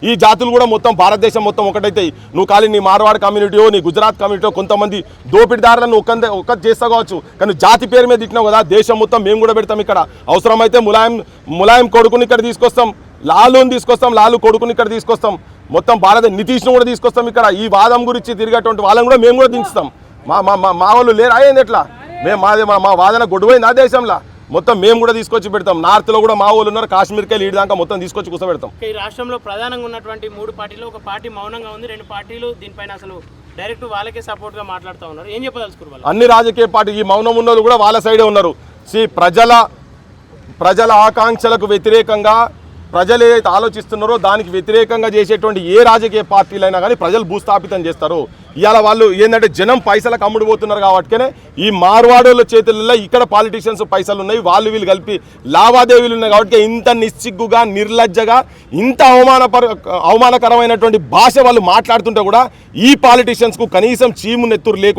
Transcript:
ఈ జాతులు కూడా మొత్తం భారతదేశం మొత్తం ఒకటైతే నువ్వు ఖాళీ నీ మార్వాడ్ కమ్యూనిటీయో నీ గుజరాత్ కమ్యూనిటీయో కొంతమంది దోపిడిదారులను ఒక్కటి చేస్తా కావచ్చు, కానీ జాతి పేరు మీద తిట్టినావు కదా, దేశం మొత్తం మేము కూడా పెడతాం. ఇక్కడ అవసరమైతే ములాయం కొడుకుని ఇక్కడ తీసుకొస్తాం, లాలూని తీసుకొస్తాం, లాలు కొడుకుని ఇక్కడ తీసుకొస్తాం, మొత్తం నితీష్ను కూడా తీసుకొస్తాం. ఇక్కడ ఈ వాదం గురించి తిరిగేటువంటి వాళ్ళని కూడా మేము కూడా దించుతాం. మా వాళ్ళు లేరు అయ్యింది ఎట్లా మా వాదన గొడవైంది ఆ దేశంలో మొత్తం మేము కూడా తీసుకొచ్చి పెడతాం. నార్త్లో కూడా మా వాళ్ళు ఉన్నారు, కాశ్మీర్కి లీడ్ దాకా మొత్తం తీసుకొచ్చి కూర్చోబెడతాం. ఈ రాష్ట్రంలో ప్రధానంగా ఉన్నటువంటి 3 పార్టీలు ఒక పార్టీ మౌనంగా ఉంది, 2 పార్టీలు దీనిపైన అసలు డైరెక్ట్ వాళ్ళకే సపోర్ట్గా మాట్లాడుతూ ఉన్నారు. ఏం చెప్పదలుచుకున్నారు? అన్ని రాజకీయ పార్టీ ఈ మౌనం ఉన్నోళ్ళు కూడా వాళ్ళ సైడే ఉన్నారు. ప్రజల ఆకాంక్షలకు వ్యతిరేకంగా ప్రజలు ఏదైతే ఆలోచిస్తున్నారో దానికి వ్యతిరేకంగా చేసేటువంటి ఏ రాజకీయ పార్టీలైనా కానీ ప్రజలు భూస్థాపితం చేస్తారు. ఇవాళ వాళ్ళు ఏంటంటే జనం పైసలకు అమ్ముడుపోతున్నారు కాబట్టినే ఈ మార్వాడోళ్ళ చేతుల్లో ఇక్కడ పాలిటీషియన్స్ పైసలు ఉన్నాయి, వాళ్ళు వీళ్ళు కలిపి లావాదేవీలు ఉన్నాయి కాబట్టి ఇంత నిస్సిగ్గుగా నిర్లజ్జగా ఇంత అవమానకరమైనటువంటి భాష వాళ్ళు మాట్లాడుతుంటే కూడా ఈ పాలిటీషియన్స్కు కనీసం చీము నెత్తురు లేకుండా